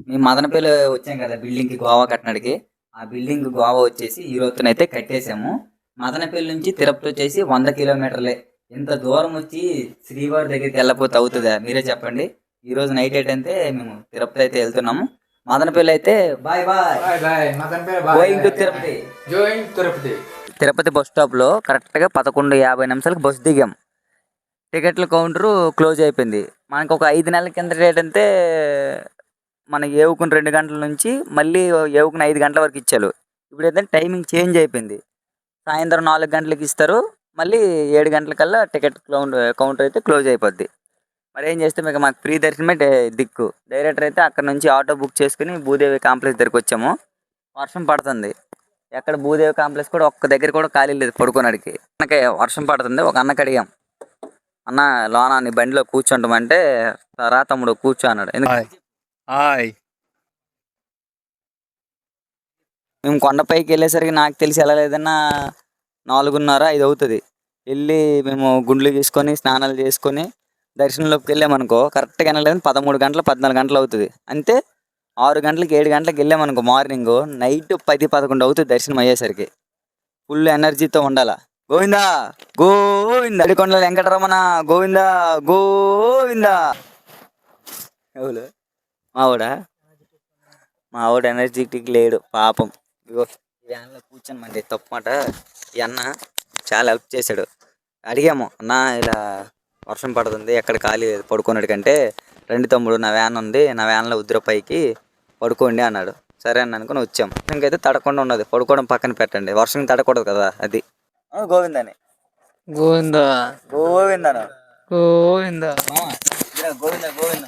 మేము మదనపల్లి వచ్చాం కదా బిల్డింగ్ కి గోవా కట్టడానికి. ఆ బిల్డింగ్ గోవా వచ్చేసి ఈ రోజునైతే కట్టేసాము. మదనపల్లి నుంచి తిరుపతి వచ్చేసి 100 కిలోమీటర్లే. ఇంత దూరం వచ్చి శ్రీవారి దగ్గరికి వెళ్ళకపోతే అవుతుందా మీరే చెప్పండి. ఈ రోజు నైట్ అయితే మేము తిరుపతి అయితే వెళ్తున్నాము. మదనపల్లి అయితే bye bye bye bye Madanapalle going to Tirupati. Going Tirupati. Tirupati bus stop లో కరెక్ట్ గా 11:50 నిమిషాలకు బస్ దిగాం. టికెట్ల కౌంటర్ క్లోజ్ అయిపోయింది. మనకు ఒక 5 నెలల కింద రేట్ అంటే మనకి ఏవుకుని 2 గంటల నుంచి మళ్ళీ ఏవుకుని 5 గంటల వరకు ఇచ్చారు. ఇప్పుడు ఏంటంటే టైమింగ్ చేంజ్ అయిపోయింది. సాయంత్రం 4 గంటలకి ఇస్తారు. మళ్ళీ 7 గంటలకల్లా టికెట్ కౌంటర్ అయితే క్లోజ్ అయిపోద్ది. మరి ఏం చేస్తే మాకు ఫ్రీ దర్శనమే దిక్కు. డైరెక్టర్ అయితే అక్కడ నుంచి ఆటో బుక్ చేసుకుని భూదేవి కాంప్లెక్స్ దగ్గరికి వచ్చాము. వర్షం పడుతుంది. ఎక్కడ భూదేవి కాంప్లెక్స్ కూడా ఒక్క దగ్గర కూడా ఖాళీ లేదు పడుకోనడికి. అన్నకే వర్షం పడుతుంది. ఒక అన్నకి అడిగాం, అన్న లోన నీ బండిలో కూర్చుంటామంటే రా తమ్ముడు కూర్చో అన్నాడు. మేము కొండపైకి వెళ్ళేసరికి నాకు తెలిసి వెళ్ళలేదన్నా 4:30-5 అవుతుంది. వెళ్ళి మేము గుండ్లు గీసుకొని స్నానాలు చేసుకొని దర్శనంలోకి వెళ్ళామనుకో కరెక్ట్గా వెళ్ళలేదు 13 గంటలు 14 గంటలు అవుతుంది. అంతే 6 గంటలకి 7 గంటలకు వెళ్ళామనుకో మార్నింగ్ నైట్ 10-11 అవుతుంది దర్శనం అయ్యేసరికి. ఫుల్ ఎనర్జీతో ఉండాల. గోవిందా గోవింద అడికొండల వెంకటరమణ గోవిందా గోవిందా. ఎవరు మావాడు ఎనర్జెటిక్ లేడు పాపం. ఇగో వ్యాన్లో కూర్చొని మండి తప్పమాట. ఈ అన్న చాలా హెల్ప్ చేశాడు. అడిగాము, అన్న ఇలా వర్షం పడుతుంది ఎక్కడ ఖాళీ లేదు పడుకోనడి కంటే రండి తమ్ముడు నా వ్యాన్ ఉంది, నా వ్యాన్లో ఉద్రపైకి పడుకోండి అన్నాడు. సరే అని అనుకుని వచ్చాం. ఇంకైతే తడకుండా ఉన్నది, పడుకోవడం పక్కన పెట్టండి, వర్షం తడకూడదు కదా అది. గోవిందని గోవిందా గోవిందను గోవిందా గోవింద గోవింద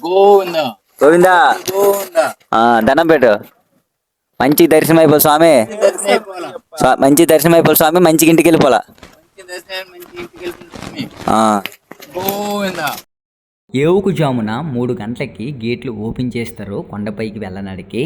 గోవిందా గోవిందా గోవిందా. దండం పెట్టు. మంచి దర్శనం అయిపో స్వామి, మంచి దర్శనం అయిపో స్వామి, మంచిగా ఇంటికి వెళ్ళిపోలా. గోవిందా. ఏవుకు జామున 3 గంటలకి గేట్లు ఓపెన్ చేస్తారు కొండపైకి వెళ్ళడానికి.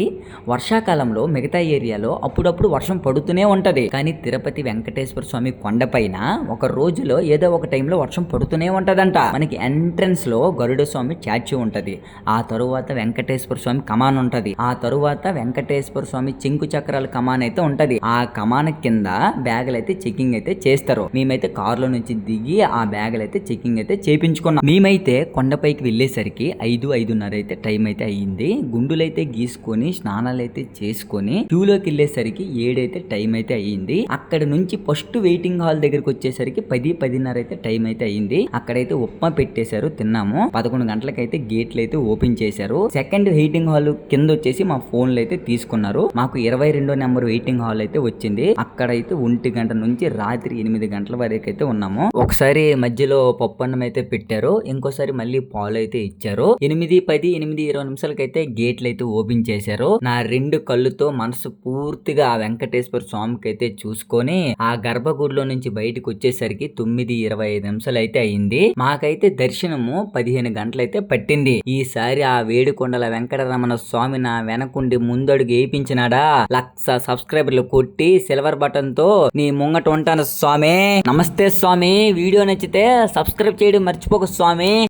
వర్షాకాలంలో మిగతా ఏరియాలో అప్పుడప్పుడు వర్షం పడుతూనే ఉంటది. కానీ తిరుపతి వెంకటేశ్వర స్వామి కొండపైన ఒక రోజులో ఏదో ఒక టైంలో వర్షం పడుతూనే ఉంటదంట. మనకి ఎంట్రన్స్ లో గరుడ స్వామి చాచి ఉంటది. ఆ తరువాత వెంకటేశ్వర స్వామి కమాన్ ఉంటది. ఆ తరువాత వెంకటేశ్వర స్వామి చెంకు చక్రాల కమాన్ అయితే ఉంటది. ఆ కమాన్ కింద బ్యాగులు అయితే చెకింగ్ అయితే చేస్తారు. మేమైతే కారులో నుంచి దిగి ఆ బ్యాగులు అయితే చెకింగ్ అయితే చేపించుకున్నాం. మేమైతే కొండపైకి వెళ్ళేసరికి 5-5:30 అయితే టైం అయితే అయ్యింది. గుండులైతే గీసుకొని స్నానాలు అయితే చేసుకొని క్యూలోకి వెళ్ళేసరికి 7 అయితే టైం అయితే అయ్యింది. అక్కడ నుంచి ఫస్ట్ వెయిటింగ్ హాల్ దగ్గరికి వచ్చేసరికి 10-10:30 అయితే టైం అయితే అయ్యింది. అక్కడైతే ఉప్మా పెట్టేశారు, తిన్నాము. 11 గంటలకైతే గేట్లు అయితే ఓపెన్ చేశారు. సెకండ్ వెయిటింగ్ హాల్ కింద వచ్చేసి మా ఫోన్లు అయితే తీసుకున్నారు. మాకు 22వ నెంబర్ వెయిటింగ్ హాల్ అయితే వచ్చింది. అక్కడైతే 1 గంట నుంచి రాత్రి 8 గంటల వరకు అయితే ఉన్నాము. ఒకసారి మధ్యలో పప్పన్నం అయితే పెట్టారు, ఇంకోసారి మళ్ళీ పాలు అయితే ఇచ్చారు. 8:10, 8:20 నిమిషాలకైతే గేట్లు అయితే ఓపెన్ చేశారు. నా 2 కళ్ళుతో మనసు పూర్తిగా ఆ వెంకటేశ్వర స్వామికి అయితే చూసుకొని ఆ గర్భగుడిలో నుంచి బయటకు వచ్చేసరికి 9:25 నిమిషాలు అయితే అయింది. మాకైతే దర్శనము 15 గంటలు అయితే పట్టింది. ఈసారి ఆ వేడుకొండల వెంకటరమణ స్వామి నా వెనకుండి ముందడుగు వేయించినాడా. 1,00,000 సబ్స్క్రైబర్లు కొట్టి సిల్వర్ బటన్ తో నీ ముంగట ఉంటాను స్వామి. నమస్తే స్వామి. వీడియో నచ్చితే సబ్స్క్రైబ్ చేయడం మర్చిపోక స్వామి.